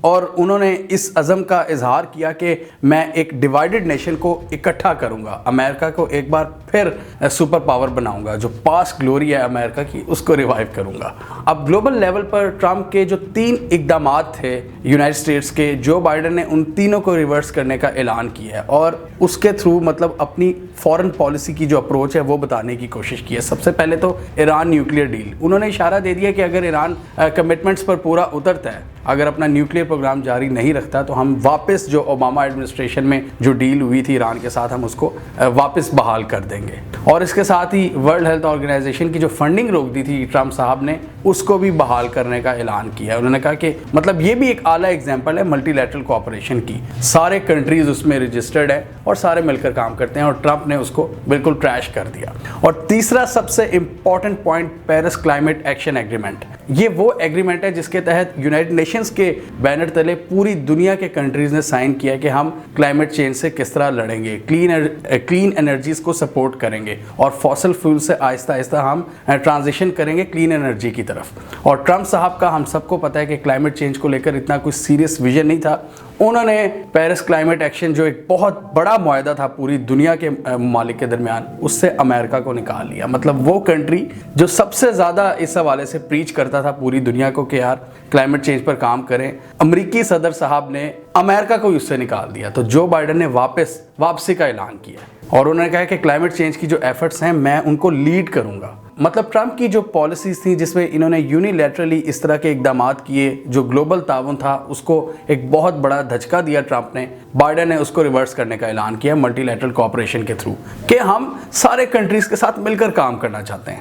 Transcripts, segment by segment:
اور انہوں نے اس عزم کا اظہار کیا کہ میں ایک ڈیوائیڈڈ نیشن کو اکٹھا کروں گا، امریکہ کو ایک بار پھر سپر پاور بناؤں گا، جو پاسٹ گلوری ہے امریکہ کی اس کو ریوائیو کروں گا۔ اب گلوبل لیول پر ٹرمپ کے جو 3 اقدامات تھے یونائٹڈ اسٹیٹس کے، جو بائیڈن نے ان تینوں کو ریورس کرنے کا اعلان کیا ہے اور اس کے تھرو مطلب اپنی فورن پالیسی کی جو اپروچ ہے وہ بتانے کی کوشش کی ہے۔ سب سے پہلے تو ایران نیوکلیئر ڈیل، انہوں نے اشارہ دے دیا کہ اگر ایران کمٹمنٹس پر پورا اترتا ہے، اگر اپنا نیوکلیئر پروگرام جاری نہیں رکھتا تو ہم واپس جو اوباما ایڈمنسٹریشن میں جو ڈیل ہوئی تھی ایران کے ساتھ، ہم اس کو واپس بحال کر دیں گے۔ اور اس کے ساتھ ہی ورلڈ ہیلتھ آرگنائزیشن کی جو فنڈنگ روک دی تھی ٹرمپ صاحب نے، اس کو بھی بحال کرنے کا اعلان کیا ہے۔ انہوں نے کہا کہ مطلب یہ بھی ایک اعلیٰ ایگزامپل ہے ملٹی لیٹرل کوآپریشن کی، سارے کنٹریز اس میں رجسٹرڈ ہیں اور سارے مل کر کام کرتے ہیں، اور ٹرمپ نے اس کو بالکل ٹریش کر دیا۔ اور تیسرا سب سے important point, Paris climate action agreement, یہ وہ ایگریمنٹ ہے جس کے تحت یونائٹڈ نیشنز کے بینر تلے پوری دنیا کے کنٹریز نے سائن کیا کہ ہم کلائمیٹ چینج سے کس طرح لڑیں گے، کلین انرجیز کو سپورٹ کریں گے اور فاسل فیول سے آہستہ آہستہ ہم ٹرانزیشن کریں گے کلین انرجی کی طرف۔ اور ٹرمپ صاحب کا ہم سب کو پتہ ہے کہ کلائمیٹ چینج کو لے کر اتنا کوئی سیریس ویژن نہیں تھا۔ انہوں نے پیرس کلائمیٹ ایکشن جو ایک بہت بڑا معاہدہ تھا پوری دنیا کے ممالک کے درمیان، اس سے امریکہ کو نکال لیا۔ مطلب وہ کنٹری جو سب سے زیادہ اس حوالے سے پریچ کرتا تھا پوری دنیا کو کہ یار کلائمیٹ چینج پر کام کریں، امریکی صدر صاحب نے امریکہ کو اس سے نکال دیا۔ تو جو بائیڈن نے واپسی کا اعلان کیا اور انہوں نے کہا کہ کلائمیٹ چینج کی جو ایفرٹس ہیں میں ان کو لیڈ کروں گا۔ مطلب ٹرمپ کی جو پالیسیز تھیں جس میں انہوں نے یونیلیٹرلی اس طرح کے اقدامات کیے، جو گلوبل تعاون تھا اس کو ایک بہت بڑا دھچکا دیا ٹرمپ نے، بائیڈن نے اس کو ریورس کرنے کا اعلان کیا ملٹی لیٹرل کوآپریشن کے تھرو کہ ہم سارے کنٹریز کے ساتھ مل کر کام کرنا چاہتے ہیں۔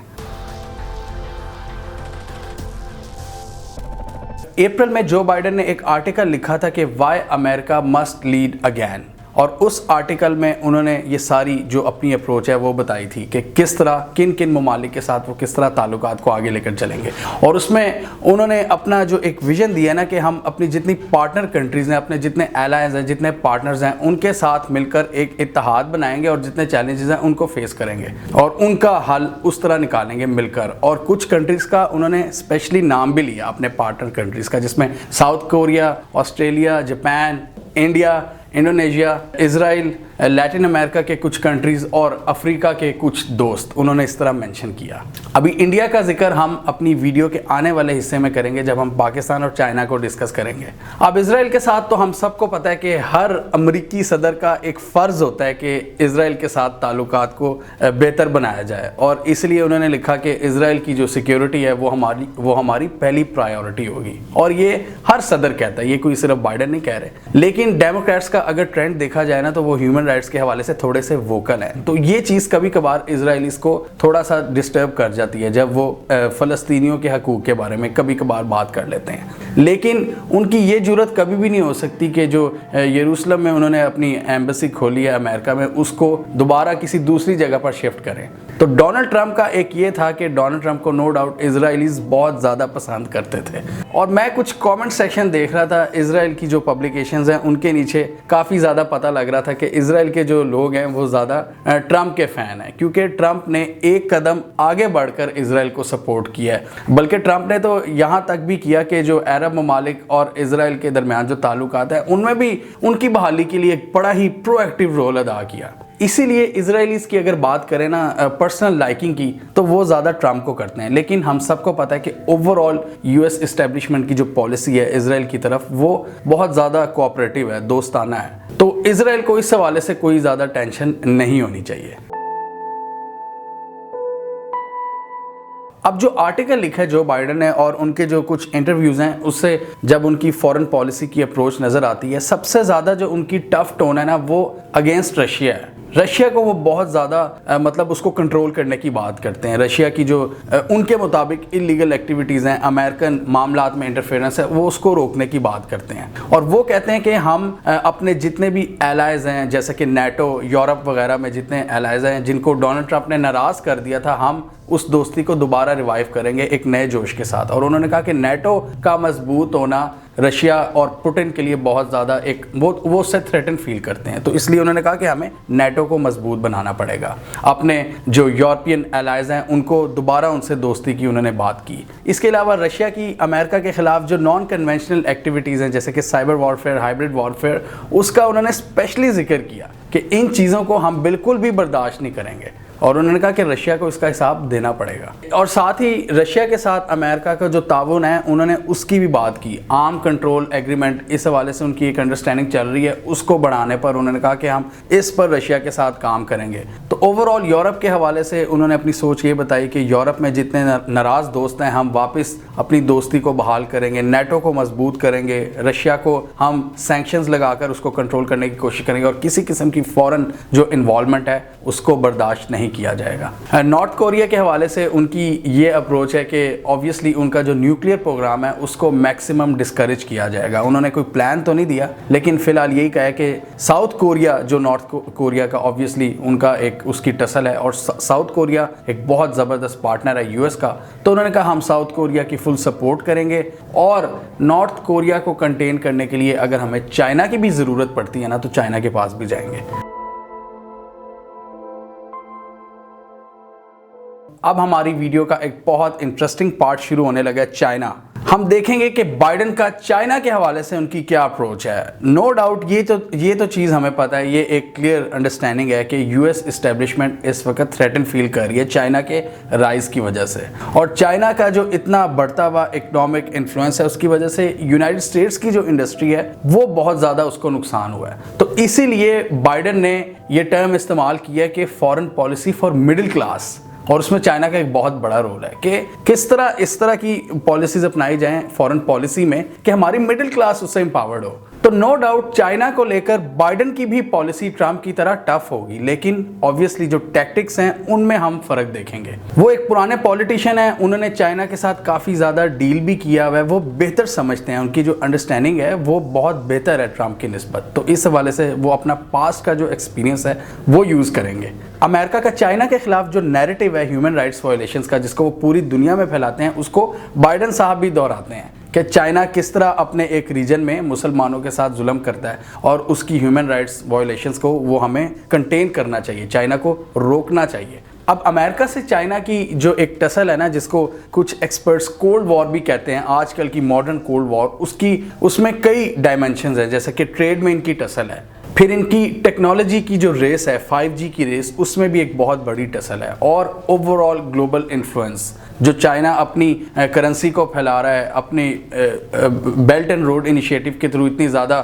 اپریل میں جو بائیڈن نے ایک آرٹیکل لکھا تھا کہ وائی امریکہ مسٹ لیڈ اگین، اور اس آرٹیکل میں انہوں نے یہ ساری جو اپنی اپروچ ہے وہ بتائی تھی کہ کس طرح کن ممالک کے ساتھ وہ کس طرح تعلقات کو آگے لے کر چلیں گے۔ اور اس میں انہوں نے اپنا جو ایک ویژن دیا نا کہ ہم اپنی جتنی پارٹنر کنٹریز ہیں، اپنے جتنے ایلائز ہیں، جتنے پارٹنرز ہیں، ان کے ساتھ مل کر ایک اتحاد بنائیں گے اور جتنے چیلنجز ہیں ان کو فیس کریں گے اور ان کا حل اس طرح نکالیں گے مل کر۔ اور کچھ کنٹریز کا انہوں نے اسپیشلی نام بھی لیا اپنے پارٹنر کنٹریز کا، جس میں South Korea, Australia, Japan, India, Indonesia, Israel, Latin America کے کچھ کنٹریز اور افریقہ کے کچھ دوست، انہوں نے اس طرح مینشن کیا۔ ابھی انڈیا کا ذکر ہم اپنی ویڈیو کے آنے والے حصے میں کریں گے جب ہم پاکستان اور چائنا کو ڈسکس کریں گے۔ اب اسرائیل کے ساتھ تو ہم سب کو پتہ ہے کہ ہر امریکی صدر کا ایک فرض ہوتا ہے کہ اسرائیل کے ساتھ تعلقات کو بہتر بنایا جائے، اور اس لیے انہوں نے لکھا کہ اسرائیل کی جو سیکیورٹی ہے وہ ہماری پہلی پرائیورٹی ہوگی، اور یہ ہر صدر کہتا ہے، یہ کوئی صرف بائیڈن نہیں کہہ رہے۔ لیکن ڈیموکریٹس کا اگر ٹرینڈ دیکھا جائے نا تو وہ ہیومن رائٹس کے حوالے سے تھوڑے سے ووکل ہیں، تو یہ چیز کبھی کبھار اسرائیلیز کو تھوڑا سا ڈسٹرب کر جاتی ہے جب وہ فلسطینیوں کے حقوق کے بارے میں کبھی کبھار بات کر لیتے ہیں۔ لیکن ان کی یہ جرات کبھی بھی نہیں ہو سکتی کہ جو یروشلم میں انہوں نے اپنی ایمبیسی کھولی ہے امریکہ میں، اس کو دوبارہ کسی دوسری جگہ پر شفٹ کریں۔ تو ڈونلڈ ٹرمپ کا ایک یہ تھا کہ ڈونلڈ ٹرمپ کو نو ڈاؤٹ اسرائیلیز بہت زیادہ پسند کرتے تھے، اور میں کچھ کامنٹ سیکشن دیکھ رہا تھا اسرائیل کی جو پبلیکیشنز ہیں ان کے نیچے کافی زیادہ پتہ لگ رہا تھا کہ اسرائیل کے جو لوگ ہیں وہ زیادہ ٹرمپ کے فین ہیں، کیونکہ ٹرمپ نے ایک قدم آگے بڑھ کر اسرائیل کو سپورٹ کیا ہے۔ بلکہ ٹرمپ نے تو یہاں تک بھی کیا کہ جو عرب ممالک اور اسرائیل کے درمیان جو تعلقات ہیں ان میں بھی ان کی بحالی کے لیے ایک بڑا ہی پرو ایکٹیو رول ادا کیا۔ اسی لیے اسرائیلیز کی اگر بات کریں نا پرسنل لائکنگ کی تو وہ زیادہ ٹرمپ کو کرتے ہیں، لیکن ہم سب کو پتہ ہے کہ over all U S establishment کی جو پالیسی ہے اسرائیل کی طرف وہ بہت زیادہ کوآپریٹیو ہے، دوستانہ ہے، تو اسرائیل کو اس حوالے سے کوئی زیادہ ٹینشن نہیں ہونی چاہیے۔ اب جو آرٹیکل لکھا ہے جو بائیڈن نے اور ان کے جو کچھ انٹرویوز ہیں اس سے جب ان کی فورن پالیسی کی اپروچ نظر آتی ہے، سب سے زیادہ جو ان کی ٹف ٹون ہے نا وہ اگینسٹ رشیا ہے۔ رشیا کو وہ بہت زیادہ مطلب اس کو کنٹرول کرنے کی بات کرتے ہیں۔ رشیا کی جو ان کے مطابق انلیگل ایکٹیویٹیز ہیں، امریکن معاملات میں انٹرفیئرنس ہے، وہ اس کو روکنے کی بات کرتے ہیں، اور وہ کہتے ہیں کہ ہم اپنے جتنے بھی ایلائز ہیں جیسے کہ نیٹو، یورپ وغیرہ میں جتنے ایلائز ہیں جن کو ڈونلڈ ٹرمپ نے ناراض کر دیا تھا، ہم اس دوستی کو دوبارہ ریوائیو کریں گے ایک نئے جوش کے ساتھ۔ اور انہوں نے کہا کہ نیٹو کا مضبوط ہونا رشیا اور پوٹن کے لیے بہت زیادہ ایک وہ اس سے تھریٹن فیل کرتے ہیں. تو اس لیے انہوں نے کہا کہ ہمیں نیٹو کو مضبوط بنانا پڑے گا. اپنے جو یورپین الائز ہیں ان کو دوبارہ ان سے دوستی کی انہوں نے بات کی. اس کے علاوہ رشیا کی امریکہ کے خلاف جو نان کنونشنل ایکٹیویٹیز ہیں جیسے کہ سائبر وارفیئر, ہائبرڈ وارفیئر, اس کا انہوں نے اسپیشلی ذکر کیا کہ ان چیزوں کو ہم بالکل بھی برداشت نہیں کریں گے, اور انہوں نے کہا کہ رشیا کو اس کا حساب دینا پڑے گا. اور ساتھ ہی رشیا کے ساتھ امریکہ کا جو تعاون ہے انہوں نے اس کی بھی بات کی. آرم کنٹرول ایگریمنٹ, اس حوالے سے ان کی ایک انڈرسٹینڈنگ چل رہی ہے, اس کو بڑھانے پر انہوں نے کہا کہ ہم اس پر رشیا کے ساتھ کام کریں گے. تو اوور آل یورپ کے حوالے سے انہوں نے اپنی سوچ یہ بتائی کہ یورپ میں جتنے ناراض دوست ہیں ہم واپس اپنی دوستی کو بحال کریں گے, نیٹو کو مضبوط کریں گے, رشیا کو ہم سینکشنز لگا کر اس کو کنٹرول کرنے کی کوشش کریں گے, اور کسی قسم کی فورن جو انوالومنٹ ہے اس کو برداشت نہیں کیا جائے گا. نارتھ کوریا کے حوالے سے ان کی یہ اپروچ ہے کہ آبویسلی ان کا جو نیوکلیئر پروگرام ہے اس کو میکسیمم ڈسکریج کیا جائے گا. انہوں نے کوئی پلان تو نہیں دیا, لیکن فی الحال یہی کہا ہے کہ ساؤتھ کوریا جو نارتھ کوریا کا آبویسلی ان کا ایک اس کی ٹسل ہے, اور ساؤتھ کوریا ایک بہت زبردست پارٹنر ہے یو ایس کا. تو انہوں نے کہا ہم ساؤتھ کوریا کی فل سپورٹ کریں گے, اور نارتھ کوریا کو کنٹین کرنے کے لیے اگر ہمیں چائنا کی بھی ضرورت پڑتی ہے نا تو چائنا کے پاس بھی جائیں گے. اب ہماری ویڈیو کا ایک بہت انٹرسٹنگ پارٹ شروع ہونے لگا ہے, چائنا. ہم دیکھیں گے کہ بائیڈن کا چائنا کے حوالے سے ان کی کیا اپروچ ہے. نو ڈاؤٹ یہ تو چیز ہمیں پتہ ہے, یہ ایک کلیئر انڈرسٹینڈنگ ہے کہ یو ایس اسٹیبلشمنٹ اس وقت تھریٹن فیل کر رہی ہے چائنا کے رائز کی وجہ سے, اور چائنا کا جو اتنا بڑھتا ہوا اکنامک انفلوئنس ہے اس کی وجہ سے یونائٹڈ اسٹیٹس کی جو انڈسٹری ہے وہ بہت زیادہ اس کو نقصان ہوا ہے. تو اسی لیے بائیڈن نے یہ ٹرم استعمال کیا ہے کہ foreign policy for middle class, اور اس میں چائنا کا ایک بہت بڑا رول ہے کہ کس طرح اس طرح کی پالیسیز اپنائی جائیں فارن پالیسی میں کہ ہماری مڈل کلاس اس سے امپاورڈ ہو. تو نو ڈاؤٹ چائنا کو لے کر بائیڈن کی بھی پالیسی ٹرمپ کی طرح ٹف ہوگی, لیکن آبویسلی جو ٹیکٹکس ہیں ان میں ہم فرق دیکھیں گے. وہ ایک پرانے پولیٹیشین ہیں, انہوں نے چائنا کے ساتھ کافی زیادہ ڈیل بھی کیا ہوا ہے, وہ بہتر سمجھتے ہیں, ان کی جو انڈرسٹینڈنگ ہے وہ بہت بہتر ہے ٹرمپ کی نسبت. تو اس حوالے سے وہ اپنا پاسٹ کا جو ایکسپیرینس ہے وہ یوز کریں گے. امریکہ کا چائنا کے خلاف جو نیریٹو ہے ہیومن رائٹس وائلیشنز کا, جس کو وہ پوری دنیا میں پھیلاتے ہیں, اس کو بائیڈن صاحب بھی دہراتے ہیں کہ چائنا کس طرح اپنے ایک ریجن میں مسلمانوں کے ساتھ ظلم کرتا ہے, اور اس کی ہیومن رائٹس وائلیشنز کو وہ ہمیں کنٹین کرنا چاہیے, چائنا کو روکنا چاہیے. اب امریکہ سے چائنا کی جو ایک ٹسل ہے نا, جس کو کچھ ایکسپرٹس کولڈ وار بھی کہتے ہیں, آج کل کی ماڈرن کولڈ وار, اس میں کئی ڈائمنشنز ہیں, جیسے کہ ٹریڈ میں ان کی ٹسل ہے, پھر ان کی ٹیکنالوجی کی جو ریس ہے 5G کی ریس, اس میں بھی ایک بہت بڑی ٹسل ہے, اور اوور آل گلوبل انفلوئنس جو چائنا اپنی کرنسی کو پھیلا رہا ہے, اپنی بیلٹ اینڈ روڈ انیشیٹو کے تھرو اتنی زیادہ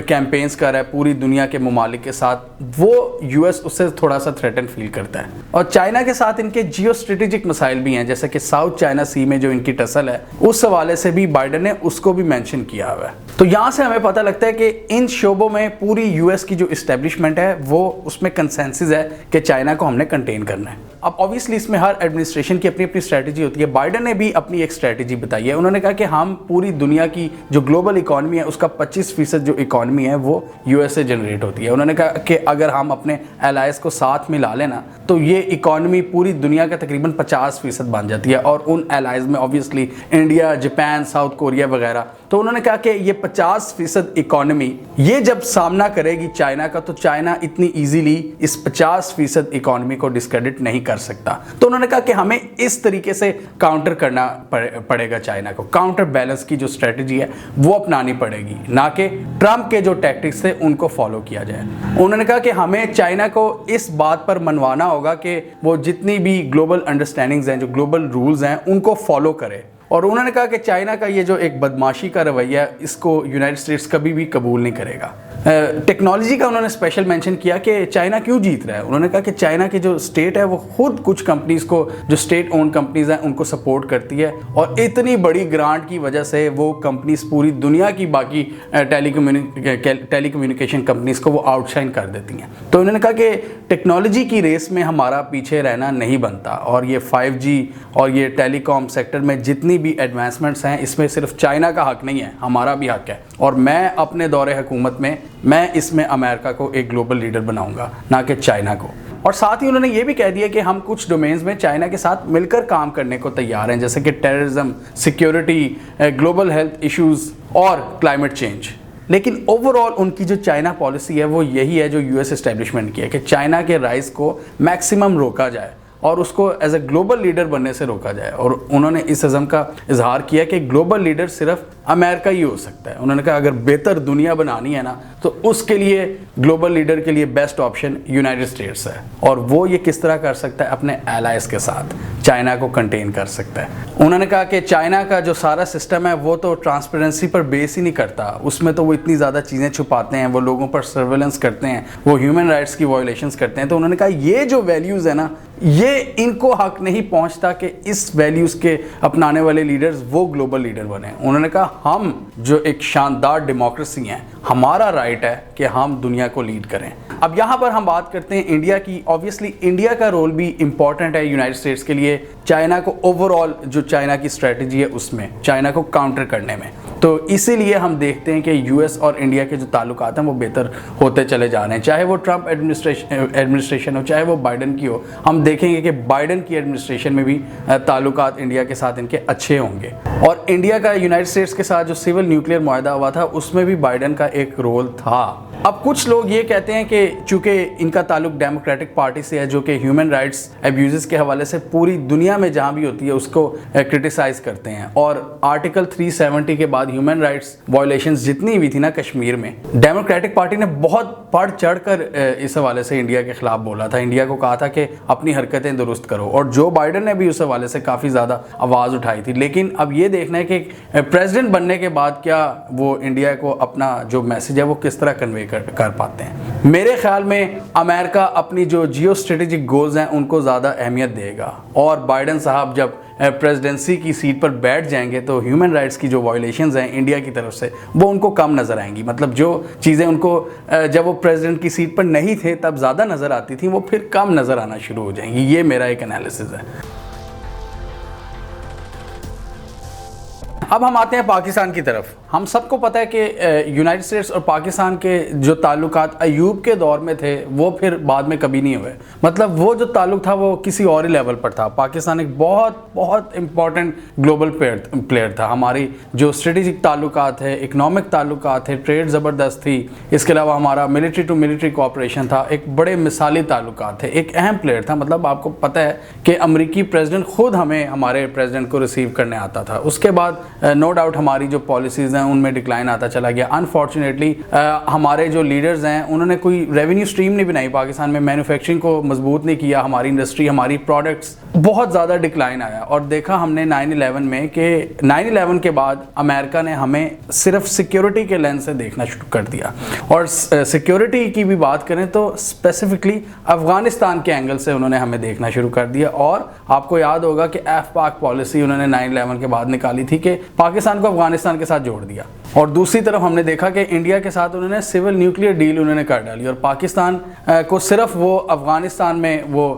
کیمپینز کر رہا ہے پوری دنیا کے ممالک کے ساتھ, وہ یو ایس اس سے تھوڑا سا تھریٹن فیل کرتا ہے. اور چائنا کے ساتھ ان کے جیو اسٹریٹجک مسائل بھی ہیں, جیسے کہ ساؤتھ چائنا سی میں جو ان کی ٹسل ہے, اس حوالے سے بھی بائیڈن نے اس کو بھی مینشن کیا ہوا ہے. تو یہاں سے ہمیں پتہ لگتا ہے کہ ان شعبوں میں پوری یو ایس کی جو اسٹیبلشمنٹ ہے وہ اس میں کنسنسس ہے کہ چائنا کو ہم نے کنٹین کرنا ہے. اب آبویسلی اس میں ہر ایڈمنسٹریشن کی اپنی اپنی اسٹریٹجی ہوتی ہے. بائیڈن نے بھی اپنی ایک اسٹریٹجی بتائی ہے. انہوں نے کہا کہ ہم پوری دنیا کی جو گلوبل اکانومی ہے اس کا 25% جو اکانومی ہے وہ یو ایس سے جنریٹ ہوتی ہے. انہوں نے کہا کہ اگر ہم اپنے الائز کو ساتھ ملا لینا تو یہ اکانومی پوری دنیا کا تقریباً 50% بن جاتی ہے, اور ان الائز میں obviously India, Japan, south Korea وغیرہ. تو انہوں نے کہا کہ یہ 50% اکانومی یہ جب سامنا کرے گی چائنا کا, تو چائنا اتنی ایزیلی اس 50% اکانومی کو ڈسکریڈٹ نہیں کر سکتا. تو انہوں نے کہا کہ ہمیں اس طریقے سے کاؤنٹر کرنا پڑے گا چائنا کو, کاؤنٹر بیلنس کی جو اسٹریٹجی ہے وہ اپنانی پڑے گی, نہ کہ ٹرمپ کے جو ٹیکٹکس تھے ان کو فالو کیا جائے. انہوں نے کہا کہ ہمیں چائنا کو اس بات پر منوانا ہوگا کہ وہ جتنی بھی گلوبل انڈرسٹینڈنگز ہیں, جو گلوبل رولز ہیں, ان کو فالو کرے. اور انہوں نے کہا کہ چائنا کا یہ جو ایک بدماشی کا رویہ ہے اس کو یونائٹڈ اسٹیٹس کبھی بھی قبول نہیں کرے گا. ٹیکنالوجی کا انہوں نے اسپیشل مینشن کیا کہ چائنا کیوں جیت رہا ہے. انہوں نے کہا کہ چائنا کی جو اسٹیٹ ہے وہ خود کچھ کمپنیز کو, جو اسٹیٹ اون کمپنیز ہیں, ان کو سپورٹ کرتی ہے, اور اتنی بڑی گرانٹ کی وجہ سے وہ کمپنیز پوری دنیا کی باقی ٹیلی کمیونیکیشن کمپنیز کو وہ آؤٹ شائن کر دیتی ہیں. تو انہوں نے کہا کہ ٹیکنالوجی کی ریس میں ہمارا پیچھے رہنا نہیں بنتا, اور یہ 5G اور یہ ٹیلی کام سیکٹر میں جتنی بھی ایڈوانسمنٹس ہیں اس میں صرف چائنا کا حق نہیں ہے, ہمارا بھی حق ہے. اور میں اپنے دور حکومت میں اس میں امریکہ کو ایک گلوبل لیڈر بناؤں گا, نہ کہ چائنا کو. اور ساتھ ہی انہوں نے یہ بھی کہہ دیا کہ ہم کچھ ڈومینز میں چائنا کے ساتھ مل کر کام کرنے کو تیار ہیں، جیسے کہ terrorism, security, global health issues اور کلائمیٹ چینج۔ لیکن اوور آل ان کی جو چائنا پالیسی ہے وہ یہی ہے جو یو ایس اسٹیبلشمنٹ کی ہے کہ چائنا کے رائز کو میکسیمم روکا جائے اور اس کو ایز اے گلوبل لیڈر بننے سے روکا جائے۔ اور انہوں نے اس عزم کا اظہار کیا کہ گلوبل لیڈر صرف امریکہ ہی ہو سکتا ہے۔ انہوں نے کہا اگر بہتر دنیا بنانی ہے نا تو اس کے لیے گلوبل لیڈر کے لیے بیسٹ آپشن یونائٹڈ اسٹیٹس ہے، اور وہ یہ کس طرح کر سکتا ہے؟ اپنے الائز کے ساتھ چائنا کو کنٹین کر سکتا ہے۔ انہوں نے کہا کہ چائنا کا جو سارا سسٹم ہے وہ تو ٹرانسپیرنسی پر بیس ہی نہیں کرتا، اس میں تو وہ اتنی زیادہ چیزیں چھپاتے ہیں، وہ لوگوں پر سرویلنس کرتے ہیں، وہ ہیومن رائٹس کی وائلیشنس کرتے ہیں۔ تو انہوں نے کہا یہ جو ویلیوز ہے نا، یہ ان کو حق نہیں پہنچتا کہ اس ویلیوز کے اپنانے والے لیڈرز وہ گلوبل لیڈر بنے۔ انہوں نے کہا ہم جو ایک شاندار ڈیموکریسی ہیں، ہمارا رائٹ ہے کہ ہم دنیا کو لیڈ کریں۔ اب یہاں پر ہم بات کرتے ہیں انڈیا کی۔ آبویسلی انڈیا کا رول بھی امپورٹنٹ ہے یونائٹڈ اسٹیٹس کے لیے، چائنا کو اوور آل جو چائنا کی اسٹریٹجی ہے اس میں چائنا کو کاؤنٹر کرنے میں۔ تو اسی لیے ہم دیکھتے ہیں کہ یو ایس اور انڈیا کے جو تعلقات ہیں وہ بہتر ہوتے چلے جا رہے ہیں، چاہے وہ ٹرمپ ایڈمنسٹریشن ہو چاہے وہ بائیڈن کی ہو۔ ہم دیکھیں گے کہ بائیڈن کی ایڈمنسٹریشن میں بھی تعلقات انڈیا کے ساتھ ان کے اچھے ہوں گے، اور انڈیا کا یونائٹڈ اسٹیٹس کے ساتھ جو سول نیوکلیئر معاہدہ ہوا تھا اس میں بھی بائیڈن کا ایک رول تھا۔ اب کچھ لوگ یہ کہتے ہیں کہ چونکہ ان کا تعلق ڈیموکریٹک پارٹی سے ہے جو کہ ہیومن رائٹس ایبیوزز کے حوالے سے پوری دنیا میں جہاں بھی ہوتی ہے اس کو کرٹیسائز کرتے ہیں، اور آرٹیکل 370 کے بعد ہیومن رائٹس وائلیشنز جتنی بھی تھی نا کشمیر میں، ڈیموکریٹک پارٹی نے بہت بڑھ چڑھ کر اس حوالے سے انڈیا کے خلاف بولا تھا، انڈیا کو کہا تھا کہ اپنی حرکتیں درست کرو، اور جو بائیڈن نے بھی اس حوالے سے کافی زیادہ آواز اٹھائی تھی۔ لیکن اب یہ دیکھنا ہے کہ پریزیڈنٹ بننے کے بعد کیا وہ انڈیا کو اپنا جو میسج ہے وہ کس طرح کنوے کر پاتے ہیں۔ میرے خیال میں امریکہ اپنی جو جیو اسٹریٹجک گولز ہیں ان کو زیادہ اہمیت دے گا، اور بائیڈن صاحب جب پریزیڈنسی کی سیٹ پر بیٹھ جائیں گے تو ہیومن رائٹس کی جو وائلیشنز ہیں انڈیا کی طرف سے وہ ان کو کم نظر آئیں گی۔ مطلب جو چیزیں ان کو جب وہ پریزیڈنٹ کی سیٹ پر نہیں تھے تب زیادہ نظر آتی تھیں وہ پھر کم نظر آنا شروع ہو جائیں گی۔ یہ میرا ایک انالیسس ہے۔ اب ہم آتے ہیں پاکستان کی طرف۔ ہم سب کو پتہ ہے کہ یونائٹڈ اسٹیٹس اور پاکستان کے جو تعلقات ایوب کے دور میں تھے وہ پھر بعد میں کبھی نہیں ہوئے، مطلب وہ جو تعلق تھا وہ کسی اور ہی لیول پر تھا۔ پاکستان ایک بہت امپورٹنٹ گلوبل پلیئر تھا۔ ہماری جو اسٹریٹجک تعلقات ہے، اکنامک تعلقات ہے، ٹریڈ زبردست تھی، اس کے علاوہ ہمارا ملٹری ٹو ملٹری کوآپریشن تھا، ایک بڑے مثالی تعلقات تھے، ایک اہم پلیئر تھا۔ مطلب آپ کو پتہ ہے کہ امریکی پریزیڈنٹ خود ہمارے پریزیڈنٹ کو ریسیو کرنے آتا تھا۔ اس کے بعد نو ڈاؤٹ ہماری جو پالیسیز ہیں ان میں ڈکلائن آتا چلا گیا۔ انفارچونیٹلی ہمارے جو لیڈرز ہیں انہوں نے کوئی ریونیو اسٹریم نہیں بنائی پاکستان میں، مینوفیکچرنگ کو مضبوط نہیں کیا، ہماری انڈسٹری، ہماری پروڈکٹس بہت زیادہ ڈکلائن آیا۔ اور دیکھا ہم نے 9/11 میں کہ 9/11 کے بعد امریکہ نے ہمیں صرف سیکیورٹی کے لینس سے دیکھنا شروع کر دیا، اور سیکیورٹی کی بھی بات کریں تو اسپیسیفکلی افغانستان کے اینگل سے انہوں نے ہمیں دیکھنا شروع کر دیا۔ اور آپ کو یاد ہوگا کہ ایف پاک پالیسی انہوں نے 9/11 کے بعد نکالی تھی کہ پاکستان کو افغانستان کے ساتھ جوڑ دیا، اور دوسری طرف ہم نے دیکھا کہ انڈیا کے ساتھ انہوں نے سول نیوکلیئر ڈیل انہوں نے کر ڈالی، اور پاکستان کو صرف وہ افغانستان میں وہ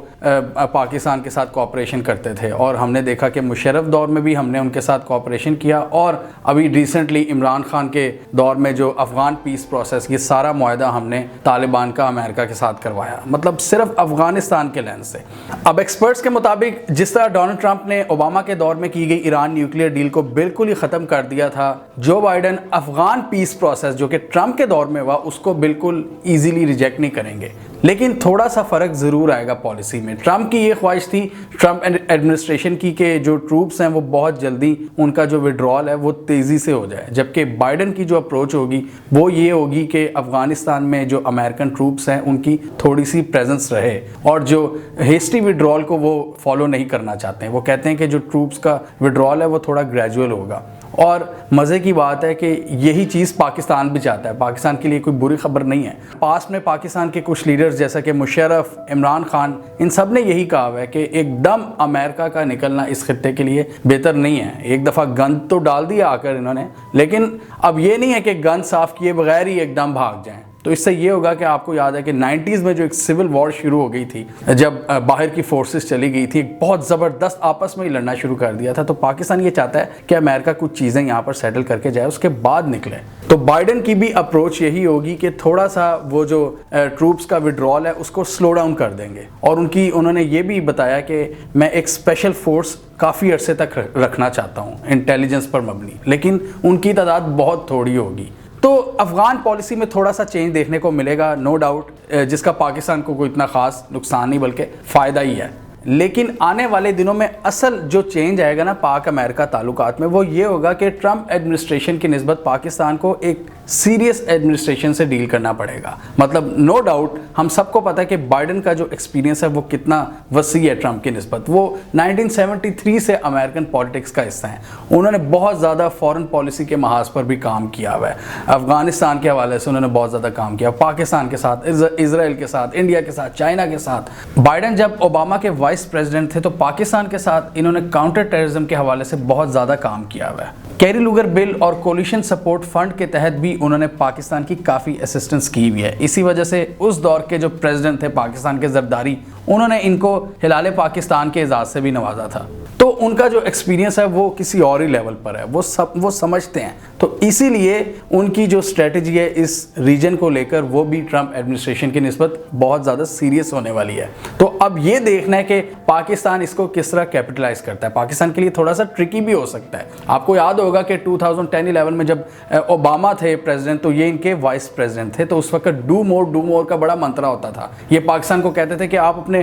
پاکستان کے ساتھ کوآپریشن کرتے تھے، اور ہم نے دیکھا کہ مشرف دور میں بھی ہم نے ان کے ساتھ کوآپریشن کیا، اور ابھی ریسنٹلی عمران خان کے دور میں جو افغان پیس پروسیس، یہ سارا معاہدہ ہم نے طالبان کا امریکہ کے ساتھ کروایا، مطلب صرف افغانستان کے لینس سے۔ اب ایکسپرٹس کے مطابق جس طرح ڈونلڈ ٹرمپ نے اوباما کے دور میں کی گئی ایران نیوکلیئر ڈیل کو بالکل ہی ختم کر دیا تھا، Joe Biden Afghan peace process جو کہ ٹرمپ کے دور میں ہوا اس کو بالکل ایزیلی ریجیکٹ نہیں کریں گے، لیکن تھوڑا سا فرق ضرور آئے گا پالیسی میں۔ ٹرمپ کی یہ خواہش تھی، ٹرمپ ایڈمنسٹریشن کی، کہ جو ٹروپس ہیں وہ بہت جلدی ان کا جو وڈرال ہے وہ تیزی سے ہو جائے، جبکہ بائیڈن کی جو اپروچ ہوگی وہ یہ ہوگی کہ افغانستان میں جو امریکن ٹروپس ہیں ان کی تھوڑی سی پریزنس رہے، اور جو ہیسٹی وڈرال کو وہ فالو نہیں کرنا چاہتے ہیں۔ وہ کہتے ہیں کہ جو ٹروپس کا وڈرال ہے وہ تھوڑا گریجول ہوگا، اور مزے کی بات ہے کہ یہی چیز پاکستان بھی چاہتا ہے، پاکستان کے لیے کوئی بری خبر نہیں ہے۔ پاس میں پاکستان کے کچھ لیڈرز جیسا کہ مشرف، عمران خان، ان سب نے یہی کہا ہے کہ ایک دم امریکہ کا نکلنا اس خطے کے لیے بہتر نہیں ہے۔ ایک دفعہ گند تو ڈال دیا آ کر انہوں نے، لیکن اب یہ نہیں ہے کہ گند صاف کیے بغیر ہی ایک دم بھاگ جائیں۔ تو اس سے یہ ہوگا کہ آپ کو یاد ہے کہ 90s میں جو ایک سول وار شروع ہو گئی تھی، جب باہر کی فورسز چلی گئی تھی، بہت زبردست آپس میں ہی لڑنا شروع کر دیا تھا، تو پاکستان یہ چاہتا ہے کہ امریکہ کچھ چیزیں یہاں پر سیٹل کر کے جائے، اس کے بعد نکلے۔ تو بائیڈن کی بھی اپروچ یہی ہوگی کہ تھوڑا سا وہ جو ٹروپس کا وڈرال ہے اس کو سلو ڈاؤن کر دیں گے، اور انہوں نے یہ بھی بتایا کہ میں ایک اسپیشل فورس کافی عرصے تک رکھنا چاہتا ہوں انٹیلیجنس پر مبنی، لیکن ان کی تعداد بہت تھوڑی ہوگی۔ تو افغان پالیسی میں تھوڑا سا چینج دیکھنے کو ملے گا، نو ڈاؤٹ، جس کا پاکستان کو کوئی اتنا خاص نقصان نہیں بلکہ فائدہ ہی ہے۔ لیکن آنے والے دنوں میں اصل جو چینج آئے گا نا پاک امریکہ تعلقات میں، وہ یہ ہوگا کہ ٹرمپ ایڈمنسٹریشن کی نسبت پاکستان کو ایک سیریس ایڈمنسٹریشن سے ڈیل کرنا پڑے گا۔ مطلب نو ڈاؤٹ ہم سب کو پتہ ہے کہ بائیڈن کا جو ایکسپیرینس ہے وہ کتنا وسیع ہے ٹرمپ کی نسبت۔ وہ 1973 سے امریکن پالیٹکس کا حصہ ہیں، انہوں نے بہت زیادہ فورن پالیسی کے محاذ پر بھی کام کیا ہوا ہے، افغانستان کے حوالے سے انہوں نے بہت زیادہ کام کیا، پاکستان کے ساتھ، اسرائیل کے ساتھ، انڈیا کے ساتھ، چائنا کے ساتھ۔ بائیڈن جب اوباما کے وائس پریزیڈنٹ تھے تو پاکستان کے ساتھ انہوں نے کاؤنٹر ٹیررزم کے حوالے سے بہت زیادہ کام کیا ہوا ہے۔ کیری لوگر بل اور کولیشن سپورٹ فنڈ کے تحت بھی انہوں نے پاکستان کی کافی اسسٹنس کی ہوئی ہے، اسی وجہ سے اس دور کے جو پریزیڈنٹ تھے پاکستان کے زرداری، انہوں نے ان کو ہلال پاکستان کے اعزاز سے بھی نوازا تھا۔ تو ان کا جو ایکسپیرینس ہے وہ کسی اور ہی لیول پر ہے، وہ سمجھتے ہیں، تو اسی لیے ان کی جو اسٹریٹجی ہے اس ریجن کو لے کر وہ بھی ٹرمپ ایڈمنسٹریشن کی نسبت بہت زیادہ سیریس ہونے والی ہے۔ تو اب یہ دیکھنا ہے کہ پاکستان اس کو کس طرح کیپٹلائز کرتا ہے۔ پاکستان کے لیے تھوڑا سا ٹرکی بھی ہو سکتا ہے۔ آپ کو یاد ہوگا کہ 2010-11 میں جب اوباما تھے پریزیڈنٹ تو یہ ان کے وائس پریزیڈنٹ تھے، تو اس وقت ڈو مور کا بڑا منترا ہوتا تھا۔ یہ پاکستان کو کہتے تھے کہ آپ اپنے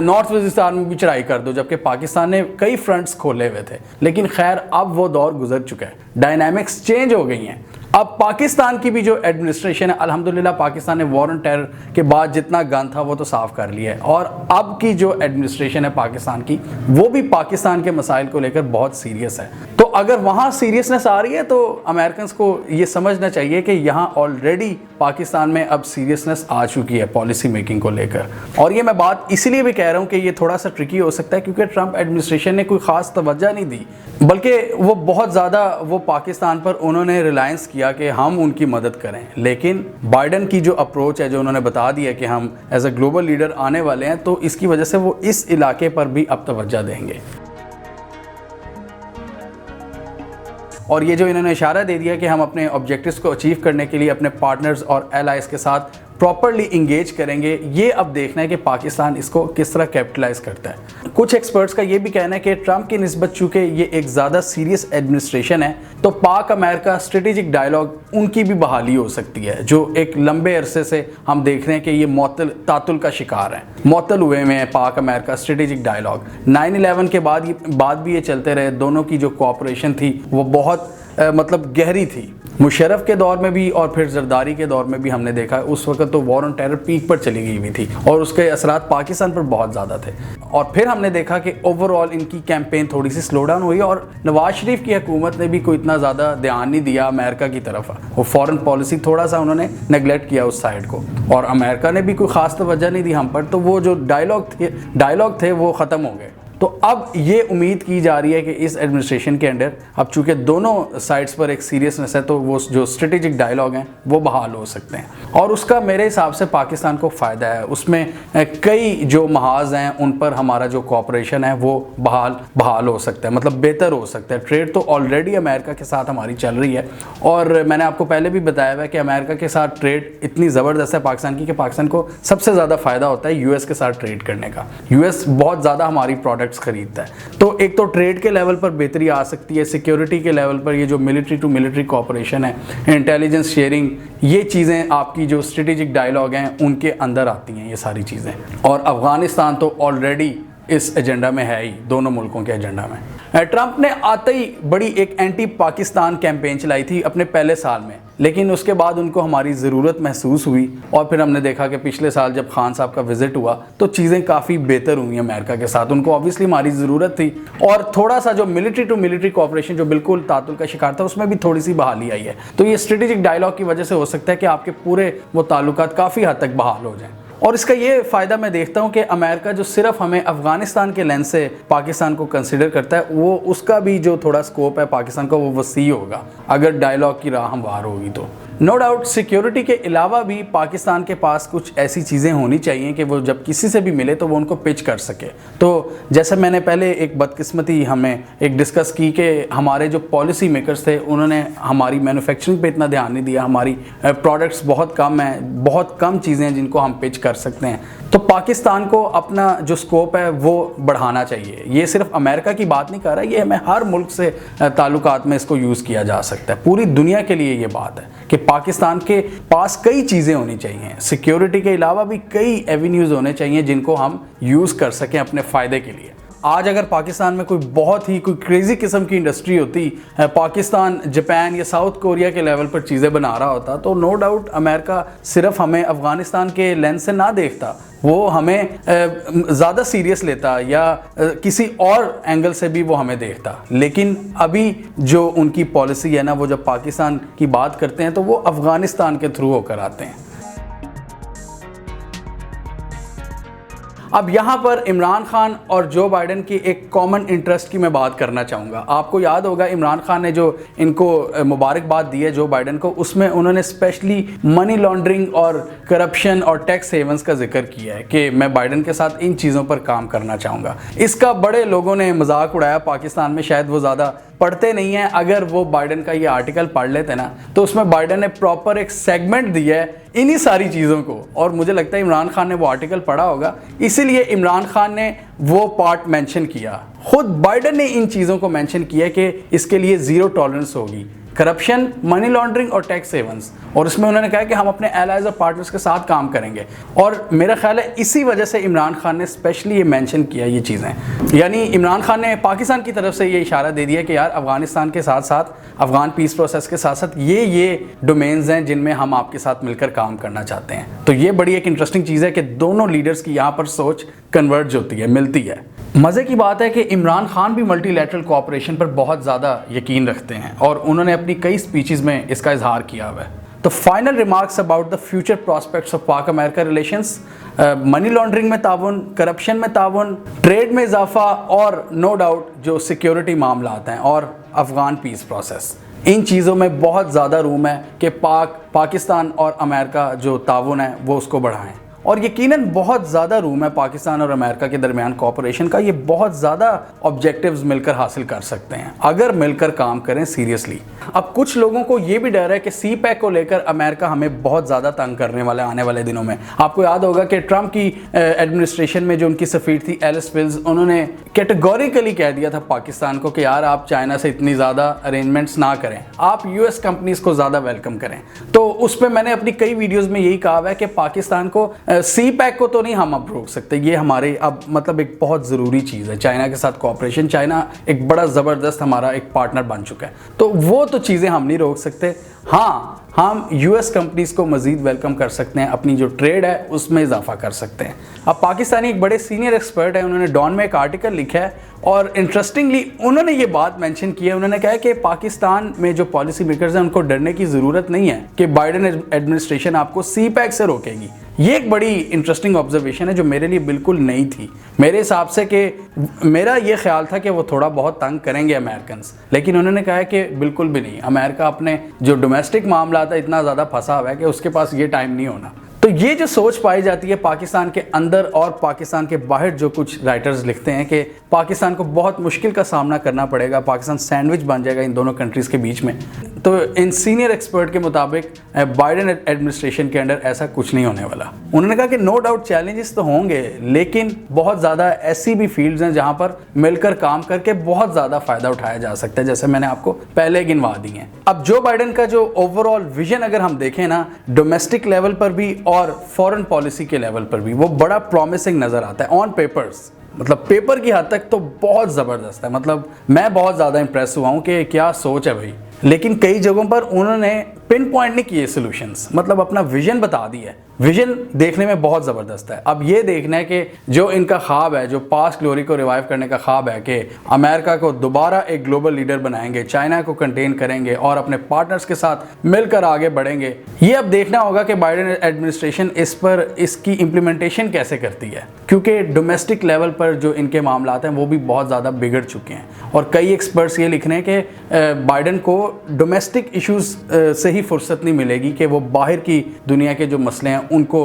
نارتھ وزیرستان میں بھی چڑھائی کر دو، جبکہ پاکستان نے کئی فرنٹس کھولے ہوئے تھے، لیکن خیر اب وہ دور گزر چکا ہے، ڈائنامکس چینج ہو گئی ہیں۔ اب پاکستان کی بھی جو ایڈمنسٹریشن ہے، الحمدللہ پاکستان نے وار آن ٹیرر کے بعد جتنا گن تھا وہ تو صاف کر لیا ہے، اور اب کی جو ایڈمنسٹریشن ہے پاکستان کی وہ بھی پاکستان کے مسائل کو لے کر بہت سیریس ہے۔ تو اگر وہاں سیریسنس آ رہی ہے تو امریکنز کو یہ سمجھنا چاہیے کہ یہاں آلریڈی پاکستان میں اب سیریسنس آ چکی ہے پالیسی میکنگ کو لے کر۔ اور یہ میں بات اسی لیے بھی کہہ رہا ہوں کہ یہ تھوڑا سا ٹرکی ہو سکتا ہے کیونکہ ٹرمپ ایڈمنسٹریشن نے کوئی خاص توجہ نہیں دی، بلکہ وہ بہت زیادہ وہ پاکستان پر انہوں نے ریلائنس کیا کہ ہم ان کی مدد کریں۔ لیکن بائیڈن کی جو اپروچ ہے، جو انہوں نے بتا دیا کہ ہم ایز اے گلوبل لیڈر آنے والے ہیں، تو اس کی وجہ سے وہ اس علاقے پر بھی اب توجہ دیں گے۔ اور یہ جو انہوں نے اشارہ دے دیا کہ ہم اپنے آبجیکٹیوز کو اچیو کرنے کے لیے اپنے پارٹنرز اور ایلائز کے ساتھ پراپرلی انگیج کریں گے، یہ اب دیکھنا ہے کہ پاکستان اس کو کس طرح کیپٹلائز کرتا ہے۔ کچھ ایکسپرٹس کا یہ بھی کہنا ہے کہ ٹرمپ کی نسبت چونکہ یہ ایک زیادہ سیریس ایڈمنسٹریشن ہے، تو پاک امریکہ اسٹریٹجک ڈائیلاگ ان کی بھی بحالی ہو سکتی ہے، جو ایک لمبے عرصے سے ہم دیکھ رہے ہیں کہ یہ تعطل کا شکار ہیں، معطل ہوئے میں پاک امریکہ اسٹریٹجک ڈائیلاگ۔ 9/11 کے بعد بھی یہ چلتے رہے، دونوں کی جو کوآپریشن تھی وہ بہت گہری تھی۔ مشرف کے دور میں بھی اور پھر زرداری کے دور میں بھی ہم نے دیکھا اس وقت تو وار آن ٹیرر پیک پر چلی گئی ہوئی تھی اور اس کے اثرات پاکستان پر بہت زیادہ تھے، اور پھر ہم نے دیکھا کہ اوور آل ان کی کیمپین تھوڑی سی سلو ڈاؤن ہوئی، اور نواز شریف کی حکومت نے بھی کوئی اتنا زیادہ دھیان نہیں دیا امریکہ کی طرف، وہ فورن پالیسی تھوڑا سا انہوں نے نیگلیکٹ کیا اس سائڈ کو، اور امریکہ نے بھی کوئی خاص توجہ نہیں دی ہم پر، تو وہ جو ڈائیلاگ تھے وہ ختم ہو گئے۔ تو اب یہ امید کی جا رہی ہے کہ اس ایڈمنسٹریشن کے انڈر اب چونکہ دونوں سائڈز پر ایک سیریسنس ہے تو وہ جو اسٹریٹجک ڈائیلاگ ہیں وہ بحال ہو سکتے ہیں، اور اس کا میرے حساب سے پاکستان کو فائدہ ہے۔ اس میں کئی جو محاذ ہیں ان پر ہمارا جو کوآپریشن ہے وہ بحال ہو سکتا ہے، مطلب بہتر ہو سکتا ہے۔ ٹریڈ تو آلریڈی امریکہ کے ساتھ ہماری چل رہی ہے، اور میں نے آپ کو پہلے بھی بتایا ہوا ہے کہ امریکہ کے ساتھ ٹریڈ اتنی زبردست ہے پاکستان کی کہ پاکستان کو سب سے زیادہ فائدہ ہوتا ہے یو ایس کے ساتھ ٹریڈ کرنے کا۔ یو ایس بہت زیادہ ہماری پروڈکٹ خریدتا ہے، تو ایک تو ٹریڈ کے لیول پر بہتری آ سکتی ہے، سیکیورٹی کے لیول پر یہ جو ملٹری ٹو ملٹری کوآپریشن ہے، انٹیلیجنس شیئرنگ، یہ چیزیں آپ کی جو اسٹریٹجک ڈائیلاگ ہیں ان کے اندر آتی ہیں یہ ساری چیزیں، اور افغانستان تو آلریڈی اس ایجنڈا میں ہے ہی، دونوں ملکوں کے ایجنڈا میں۔ ٹرمپ نے آتے ہی بڑی ایک اینٹی پاکستان کیمپین چلائی تھی اپنے پہلے سال میں، لیکن اس کے بعد ان کو ہماری ضرورت محسوس ہوئی، اور پھر ہم نے دیکھا کہ پچھلے سال جب خان صاحب کا وزٹ ہوا تو چیزیں کافی بہتر ہوئی امریکہ کے ساتھ، ان کو آبویسلی ہماری ضرورت تھی، اور تھوڑا سا جو ملٹری ٹو ملٹری کوآپریشن جو بالکل تعطل کا شکار تھا اس میں بھی تھوڑی سی بحالی آئی ہے۔ تو یہ اسٹریٹجک ڈائیلاگ کی وجہ سے ہو سکتا ہے کہ آپ کے پورے وہ تعلقات کافی حد تک بحال ہو جائیں، اور اس کا یہ فائدہ میں دیکھتا ہوں کہ امریکہ جو صرف ہمیں افغانستان کے لینس سے پاکستان کو کنسیڈر کرتا ہے، وہ اس کا بھی جو تھوڑا سکوپ ہے پاکستان کا وہ وسیع ہوگا اگر ڈائیلاگ کی راہ ہموار ہوگی تو۔ نو ڈاؤٹ سیکیورٹی کے علاوہ بھی پاکستان کے پاس کچھ ایسی چیزیں ہونی چاہیے کہ وہ جب کسی سے بھی ملے تو وہ ان کو پچ کر سکے. تو جیسے میں نے پہلے ایک بدقسمتی ہمیں ایک ڈسکس کی کہ ہمارے جو پالیسی میکرز تھے انہوں نے ہماری مینوفیکچرنگ پہ اتنا دھیان نہیں دیا, ہماری پروڈکٹس بہت کم ہیں, بہت کم چیزیں ہیں جن کو ہم پچ کر سکتے ہیں. تو پاکستان کو اپنا جو سکوپ ہے وہ بڑھانا چاہیے. یہ صرف امریکہ کی بات نہیں کر رہا, یہ ہمیں ہر ملک سے تعلقات میں اس کو یوز کیا جا سکتا ہے. پوری دنیا کے لیے یہ بات ہے کہ پاکستان کے پاس کئی چیزیں ہونی چاہیے, سیکیورٹی کے علاوہ بھی کئی ایونیوز ہونے چاہیے جن کو ہم یوز کر سکیں اپنے فائدے کے لیے. آج اگر پاکستان میں کوئی بہت ہی کوئی کریزی قسم کی انڈسٹری ہوتی, پاکستان جاپان یا ساؤتھ کوریا کے لیول پر چیزیں بنا رہا ہوتا, تو نو ڈاؤٹ امریکہ صرف ہمیں افغانستان کے لینس سے نہ دیکھتا, وہ ہمیں زیادہ سیریس لیتا یا کسی اور اینگل سے بھی وہ ہمیں دیکھتا. لیکن ابھی جو ان کی پالیسی ہے نا, وہ جب پاکستان کی بات کرتے ہیں تو وہ افغانستان کے تھرو ہو کر آتے ہیں. اب یہاں پر عمران خان اور جو بائیڈن کی ایک کامن انٹرسٹ کی میں بات کرنا چاہوں گا. آپ کو یاد ہوگا عمران خان نے جو ان کو مبارکباد دی ہے جو بائیڈن کو, اس میں انہوں نے اسپیشلی منی لانڈرنگ اور کرپشن اور ٹیکس ہیونز کا ذکر کیا ہے کہ میں بائیڈن کے ساتھ ان چیزوں پر کام کرنا چاہوں گا. اس کا بڑے لوگوں نے مذاق اڑایا پاکستان میں, شاید وہ زیادہ پڑھتے نہیں ہیں. اگر وہ بائیڈن کا یہ آرٹیکل پڑھ لیتے نا تو اس میں بائیڈن نے پراپر ایک سیگمنٹ دیا ہے انہی ساری چیزوں کو, اور مجھے لگتا ہے عمران خان نے وہ آرٹیکل پڑھا ہوگا, اسی لیے عمران خان نے وہ پارٹ مینشن کیا. خود بائیڈن نے ان چیزوں کو مینشن کیا کہ اس کے لیے زیرو ٹالرنس ہوگی, کرپشن, منی لانڈرنگ اور ٹیکس ہیونز, اور اس میں انہوں نے کہا کہ ہم اپنے ایلائز اور پارٹنرز کے ساتھ کام کریں گے. اور میرا خیال ہے اسی وجہ سے عمران خان نے اسپیشلی یہ مینشن کیا یہ چیزیں, یعنی عمران خان نے پاکستان کی طرف سے یہ اشارہ دے دیا کہ یار افغانستان کے ساتھ ساتھ افغان پیس پروسیس کے ساتھ ساتھ یہ ڈومینز ہیں جن میں ہم آپ کے ساتھ مل کر کام کرنا چاہتے ہیں. تو یہ بڑی ایک انٹرسٹنگ چیز ہے کہ دونوں لیڈرز کی یہاں پر سوچ کنورج ہوتی ہے, ملتی ہے. مزے کی بات ہے کہ عمران خان بھی ملٹی لیٹرل کوآپریشن پر بہت زیادہ یقین رکھتے ہیں اور انہوں نے اپنی کئی سپیچز میں اس کا اظہار کیا ہوا ہے. تو final remarks about the future prospects of Pak America relations, money laundering میں تعاون, کرپشن میں تعاون, ٹریڈ میں اضافہ اور نو ڈاؤٹ جو سیکیورٹی معاملات ہیں اور افغان پیس پروسیس, ان چیزوں میں بہت زیادہ روم ہے کہ پاکستان اور امریکہ جو تعاون ہے وہ اس کو بڑھائیں. اور یقیناً بہت زیادہ روم ہے پاکستان اور امریکہ کے درمیان کوآپریشن کا, یہ بہت زیادہ آبجیکٹیوز مل کر حاصل کر سکتے ہیں اگر مل کر کام کریں سیریسلی. اب کچھ لوگوں کو یہ بھی ڈر ہے کہ سی پیک کو لے کر امریکہ ہمیں بہت زیادہ تنگ کرنے والے آنے والے دنوں میں. آپ کو یاد ہوگا کہ ٹرمپ کی ایڈمنسٹریشن میں جو ان کی سفیر تھی ایلس ولز, انہوں نے کیٹیگوریکلی کہہ دیا تھا پاکستان کو کہ یار آپ چائنا سے اتنی زیادہ ارینجمنٹس نہ کریں, آپ یو ایس کمپنیز کو زیادہ ویلکم کریں. تو اس پہ میں نے اپنی کئی ویڈیوز میں یہی کہا ہے کہ پاکستان کو سی پیک کو تو نہیں ہم اب روک سکتے, یہ ہمارے اب مطلب ایک بہت ضروری چیز ہے چائنا کے ساتھ کوآپریشن. چائنا ایک بڑا زبردست ہمارا ایک پارٹنر بن چکا ہے, تو وہ تو چیزیں ہم نہیں روک سکتے. ہاں ہم یو ایس کمپنیز کو مزید ویلکم کر سکتے ہیں, اپنی جو ٹریڈ ہے اس میں اضافہ کر سکتے ہیں. اب پاکستانی ایک بڑے سینئر ایکسپرٹ ہیں, انہوں نے ڈان میں ایک آرٹیکل لکھا ہے اور انٹرسٹنگلی انہوں نے یہ بات مینشن کی ہے. انہوں نے کہا کہ پاکستان میں جو پالیسی میکرز ہیں ان کو ڈرنے کی ضرورت نہیں ہے کہ بائیڈن ایڈمنسٹریشن آپ کو سی پیک سے روکے گی. یہ ایک بڑی انٹرسٹنگ آبزرویشن ہے جو میرے لیے بالکل نئی تھی. میرے حساب سے کہ میرا یہ خیال تھا کہ وہ تھوڑا بہت تنگ کریں گے امریکنز, لیکن انہوں نے کہا کہ بالکل بھی نہیں, امریکہ اپنے جو ڈومیسٹک معاملات ہے اتنا زیادہ پھنسا ہوا ہے کہ اس کے پاس یہ ٹائم نہیں ہونا. تو یہ جو سوچ پائی جاتی ہے پاکستان کے اندر اور پاکستان کے باہر, جو کچھ رائٹرز لکھتے ہیں کہ پاکستان کو بہت مشکل کا سامنا کرنا پڑے گا, پاکستان سینڈوچ بن جائے گا ان دونوں کنٹریز کے بیچ میں. تو ان سینئر ایکسپرٹ کے مطابق بائیڈن ایڈمنسٹریشن کے انڈر ایسا کچھ نہیں ہونے والا. انہوں نے کہا کہ نو ڈاؤٹ چیلنجز تو ہوں گے, لیکن بہت زیادہ ایسی بھی فیلڈز ہیں جہاں پر مل کر کام کر کے بہت زیادہ فائدہ اٹھایا جا سکتا ہے, جیسے میں نے آپ کو پہلے گنوا دی ہیں. اب جو بائیڈن کا جو اوور آل ویژن اگر ہم دیکھیں نا, ڈومیسٹک لیول پر بھی اور فورن پالیسی کے لیول پر بھی, وہ بڑا پرومسنگ نظر آتا ہے آن پیپرز. مطلب پیپر کی حد تک تو بہت زبردست ہے, مطلب میں بہت زیادہ امپریس ہوا ہوں کہ کیا سوچ ہے بھائی. لیکن کئی جگہوں پر انہوں نے پن پوائنٹ نہیں کیے سولوشنز, مطلب اپنا ویژن بتا دیا ہے. ویژن دیکھنے میں بہت زبردست ہے. اب یہ دیکھنا ہے کہ جو ان کا خواب ہے, جو پاسٹ گلوری کو ریوائیو کرنے کا خواب ہے کہ امریکہ کو دوبارہ ایک گلوبل لیڈر بنائیں گے, چائنا کو کنٹین کریں گے اور اپنے پارٹنرز کے ساتھ مل کر آگے بڑھیں گے, یہ اب دیکھنا ہوگا کہ بائیڈن ایڈمنسٹریشن اس پر اس کی امپلیمنٹیشن کیسے کرتی ہے, کیونکہ ڈومیسٹک لیول پر جو ان کے معاملات ہیں وہ بھی بہت زیادہ بگڑ چکے ہیں. اور کئی ایکسپرٹس یہ لکھ رہے ہیں کہ بائیڈن کو ڈومیسٹک ایشوز سے ہی فرصت نہیں ملے گی کہ وہ باہر کی دنیا کے جو مسئلے ہیں ان کو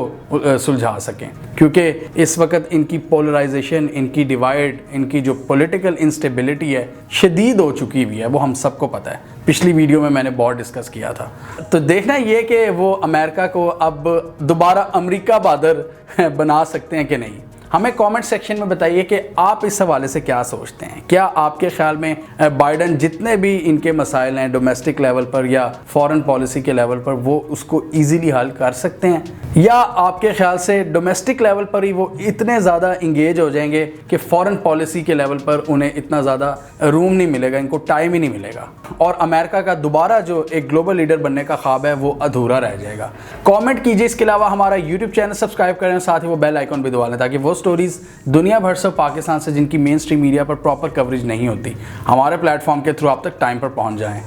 سلجھا سکیں، کیونکہ اس وقت ان کی پولرائزیشن، ان کی ڈیوائڈ، ان کی جو پولیٹیکل انسٹیبلٹی ہے شدید ہو چکی ہوئی ہے، وہ ہم سب کو پتہ ہے۔ پچھلی ویڈیو میں نے بہت ڈسکس کیا تھا۔ تو دیکھنا یہ کہ وہ امریکہ کو اب دوبارہ امریکہ بادر بنا سکتے ہیں کہ نہیں۔ ہمیں کامنٹ سیکشن میں بتائیے کہ آپ اس حوالے سے کیا سوچتے ہیں۔ کیا آپ کے خیال میں بائیڈن جتنے بھی ان کے مسائل ہیں ڈومیسٹک لیول پر یا فارن پالیسی کے لیول پر، وہ اس کو ایزیلی حل کر سکتے ہیں، یا آپ کے خیال سے ڈومیسٹک لیول پر ہی وہ اتنے زیادہ انگیج ہو جائیں گے کہ فارن پالیسی کے لیول پر انہیں اتنا زیادہ روم نہیں ملے گا، ان کو ٹائم ہی نہیں ملے گا، اور امریکہ کا دوبارہ جو ایک گلوبل لیڈر بننے کا خواب ہے وہ ادھورا رہ جائے گا؟ کامنٹ کیجیے۔ اس کے علاوہ ہمارا یوٹیوب چینل سبسکرائب کریں، ساتھ ہی وہ بیل آئیکن بھی دبا لیں تاکہ وہ سٹوریز دنیا بھر سے پاکستان سے جن کی مین سٹریم میڈیا پر پراپر کوریج نہیں ہوتی، ہمارے پلیٹ فارم کے تھرو آپ تک ٹائم پر پہنچ جائیں۔